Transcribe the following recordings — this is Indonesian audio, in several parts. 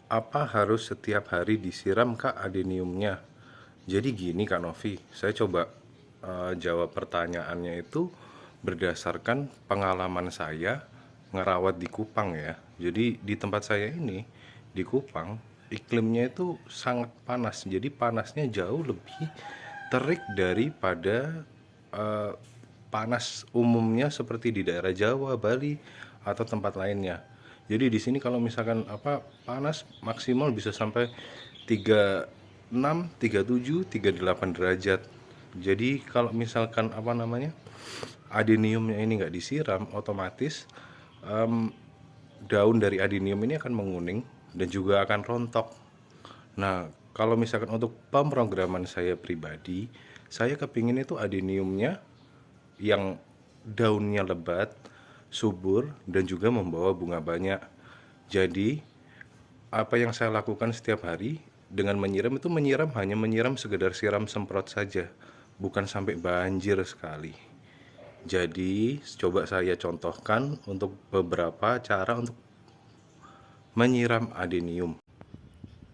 Apa harus setiap hari disiram Kak adeniumnya? Jadi gini Kak Novi, saya coba jawab pertanyaannya itu berdasarkan pengalaman saya ngerawat di Kupang ya. Jadi di tempat saya ini, di Kupang, iklimnya itu sangat panas. Jadi panasnya jauh lebih terik daripada eh, panas umumnya seperti di daerah Jawa, Bali, atau tempat lainnya. Jadi di sini kalau misalkan panas maksimal bisa sampai 36, 37, 38 derajat. Jadi kalau misalkan adeniumnya ini nggak disiram, otomatis daun dari adenium ini akan menguning dan juga akan rontok. Nah, kalau misalkan untuk pemrograman saya pribadi, saya kepingin itu adeniumnya yang daunnya lebat, subur, dan juga membawa bunga banyak. Jadi, apa yang saya lakukan setiap hari dengan menyiram itu hanya menyiram sekedar siram semprot saja, bukan sampai banjir sekali. Jadi, coba saya contohkan untuk beberapa cara untuk menyiram adenium.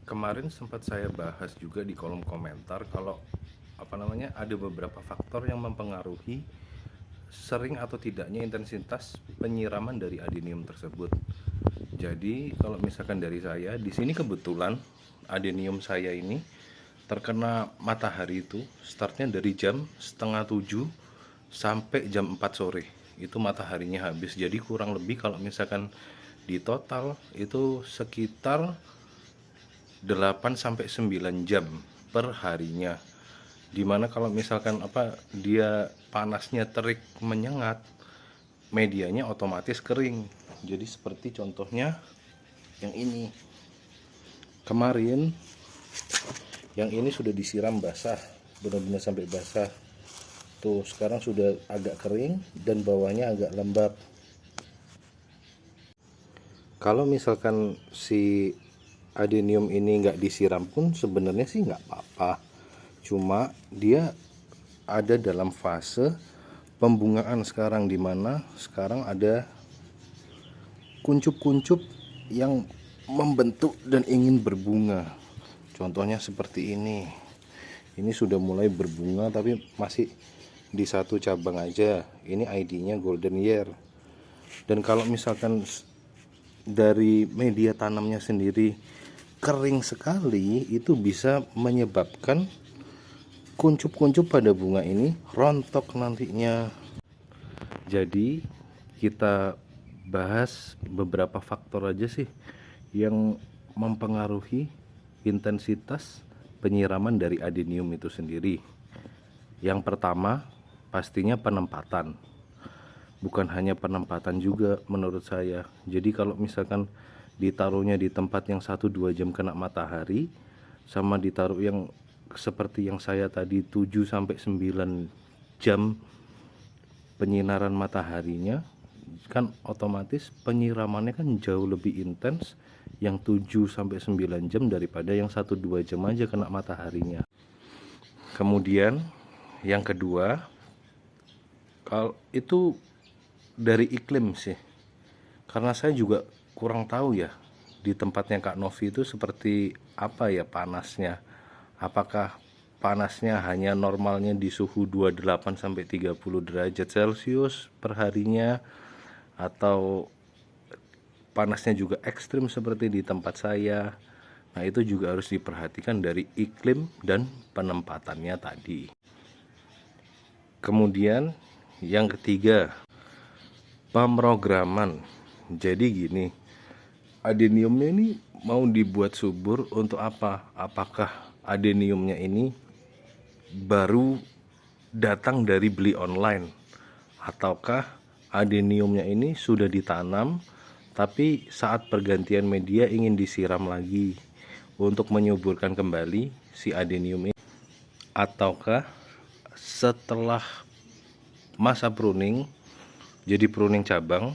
Kemarin sempat saya bahas juga di kolom komentar kalau ada beberapa faktor yang mempengaruhi sering atau tidaknya intensitas penyiraman dari adenium tersebut. Jadi kalau misalkan dari saya di sini kebetulan adenium saya ini terkena matahari itu startnya dari jam setengah 7 sampai jam 4 sore itu mataharinya habis. Jadi kurang lebih kalau misalkan di total itu sekitar 8 sampai 9 jam per harinya. Dimana kalau misalkan dia panasnya terik menyengat, medianya otomatis kering. Jadi seperti contohnya yang ini. Kemarin yang ini sudah disiram basah, benar-benar sampai basah. Tuh, sekarang sudah agak kering dan bawahnya agak lembab. Kalau misalkan si adenium ini nggak disiram pun sebenarnya sih nggak apa-apa. Cuma dia ada dalam fase pembungaan sekarang, dimana sekarang ada kuncup-kuncup yang membentuk dan ingin berbunga. Contohnya seperti ini. Ini sudah mulai berbunga tapi masih di satu cabang aja. Ini ID-nya Golden Year. Dan kalau misalkan dari media tanamnya sendiri kering sekali, itu bisa menyebabkan kuncup-kuncup pada bunga ini rontok nantinya. Jadi kita bahas beberapa faktor aja sih yang mempengaruhi intensitas penyiraman dari adenium itu sendiri. Yang pertama pastinya penempatan. Bukan hanya penempatan juga menurut saya. Jadi kalau misalkan ditaruhnya di tempat yang 1-2 jam kena matahari sama ditaruh yang seperti yang saya tadi 7 sampai 9 jam penyinaran mataharinya, kan otomatis penyiramannya kan jauh lebih intens yang 7 sampai 9 jam daripada yang 1-2 jam aja kena mataharinya. Kemudian yang kedua, kalau itu dari iklim sih. Karena saya juga kurang tahu ya di tempatnya Kak Novi itu seperti apa ya panasnya. Apakah panasnya hanya normalnya di suhu 28 sampai 30 derajat Celcius per harinya, atau panasnya juga ekstrim seperti di tempat saya. Nah, itu juga harus diperhatikan dari iklim dan penempatannya tadi. Kemudian yang ketiga, pemrograman. Jadi gini, adeniumnya ini mau dibuat subur untuk apa? Apakah adeniumnya ini baru datang dari beli online, ataukah adeniumnya ini sudah ditanam tapi saat pergantian media ingin disiram lagi untuk menyuburkan kembali si adenium ini, ataukah setelah masa pruning jadi pruning cabang,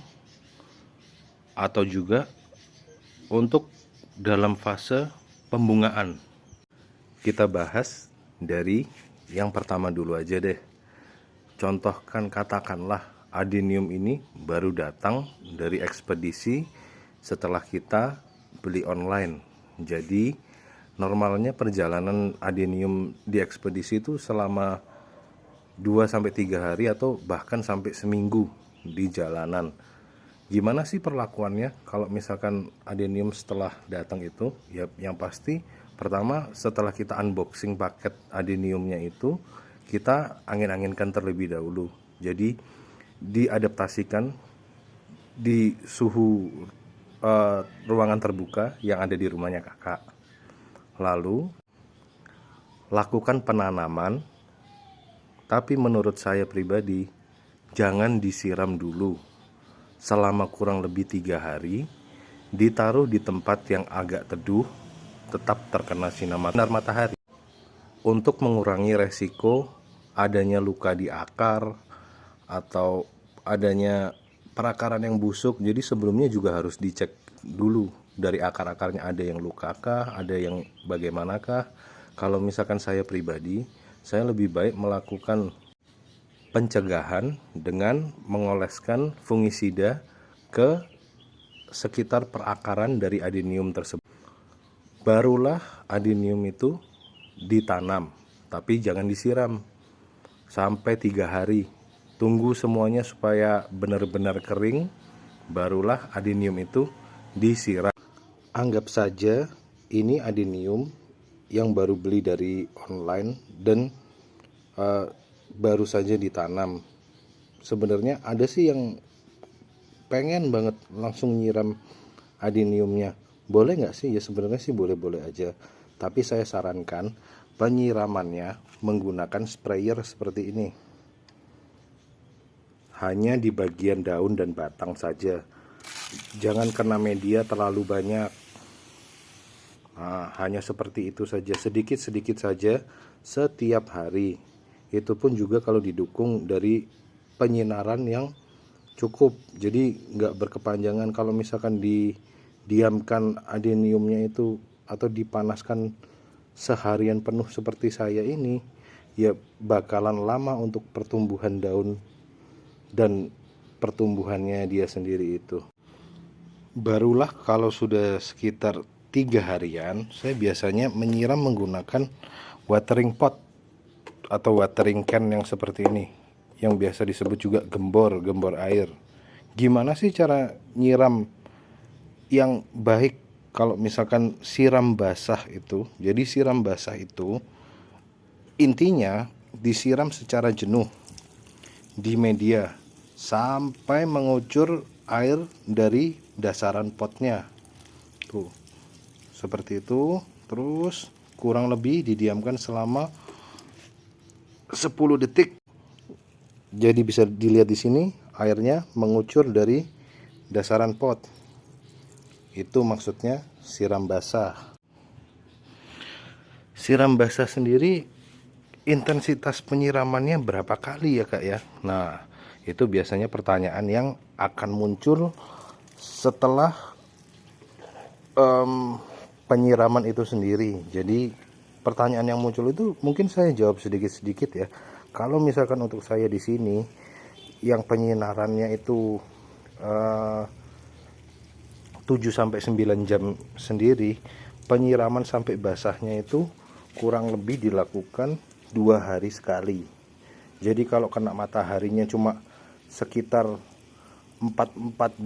atau juga untuk dalam fase pembungaan. Kita bahas dari yang pertama dulu aja deh. Contohkan, katakanlah adenium ini baru datang dari ekspedisi setelah kita beli online. Jadi normalnya perjalanan adenium di ekspedisi itu selama 2 sampai 3 hari atau bahkan sampai seminggu di jalanan. Gimana sih perlakuannya kalau misalkan adenium setelah datang itu? Ya yang pasti pertama setelah kita unboxing paket adeniumnya itu, kita angin-anginkan terlebih dahulu. Jadi diadaptasikan di suhu ruangan terbuka yang ada di rumahnya kakak. Lalu lakukan penanaman, tapi menurut saya pribadi jangan disiram dulu selama kurang lebih 3 hari. Ditaruh di tempat yang agak teduh, tetap terkena sinar matahari untuk mengurangi resiko adanya luka di akar atau adanya perakaran yang busuk. Jadi sebelumnya juga harus dicek dulu dari akar-akarnya, ada yang luka kah, ada yang bagaimanakah. Kalau misalkan saya pribadi, saya lebih baik melakukan pencegahan dengan mengoleskan fungisida ke sekitar perakaran dari adenium tersebut. Barulah adenium itu ditanam, tapi jangan disiram sampai 3 hari. Tunggu semuanya supaya benar-benar kering, barulah adenium itu disiram. Anggap saja ini adenium yang baru beli dari online dan baru saja ditanam. Sebenarnya ada sih yang pengen banget langsung nyiram adeniumnya. Boleh nggak sih? Ya sebenarnya sih boleh-boleh aja. Tapi saya sarankan penyiramannya menggunakan sprayer seperti ini. Hanya di bagian daun dan batang saja. Jangan kena media terlalu banyak. Nah, hanya seperti itu saja, sedikit-sedikit saja setiap hari. Itu pun juga kalau didukung dari penyinaran yang cukup. Jadi nggak berkepanjangan. Kalau misalkan didiamkan adeniumnya itu atau dipanaskan seharian penuh seperti saya ini, ya bakalan lama untuk pertumbuhan daun dan pertumbuhannya dia sendiri itu. Barulah kalau sudah sekitar 3 harian, saya biasanya menyiram menggunakan watering pot atau watering can yang seperti ini, yang biasa disebut juga gembor air. Gimana sih cara nyiram yang baik kalau misalkan siram basah itu? Jadi siram basah itu intinya disiram secara jenuh di media sampai mengucur air dari dasaran potnya tuh, seperti itu. Terus kurang lebih didiamkan selama 10 detik. Jadi bisa dilihat di sini airnya mengucur dari dasaran pot. Itu maksudnya siram basah. Siram basah sendiri intensitas penyiramannya berapa kali ya kak ya? Nah, itu biasanya pertanyaan yang akan muncul setelah penyiraman itu sendiri. Jadi pertanyaan yang muncul itu mungkin saya jawab sedikit-sedikit ya. Kalau misalkan untuk saya di sini yang penyinarannya itu 7-9 jam sendiri, penyiraman sampai basahnya itu kurang lebih dilakukan 2 hari sekali. Jadi kalau kena mataharinya cuma sekitar 4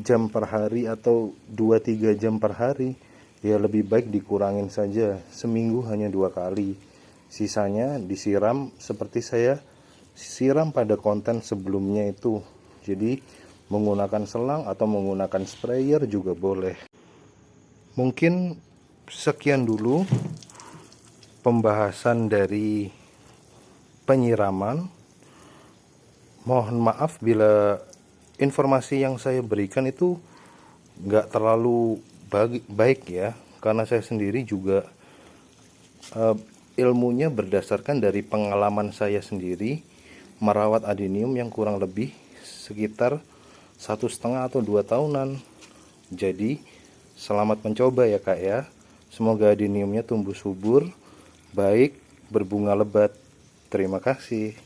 jam per hari atau 2-3 jam per hari, ya lebih baik dikurangin saja. Seminggu hanya 2 kali. Sisanya disiram seperti saya siram pada konten sebelumnya itu. Jadi menggunakan selang atau menggunakan sprayer juga boleh. Mungkin sekian dulu pembahasan dari penyiraman. Mohon maaf bila informasi yang saya berikan itu nggak terlalu baik ya, karena saya sendiri juga ilmunya berdasarkan dari pengalaman saya sendiri merawat adenium yang kurang lebih sekitar 1,5 atau 2 tahunan. Jadi selamat mencoba ya kak ya. Semoga adeniumnya tumbuh subur, baik, berbunga lebat. Terima kasih.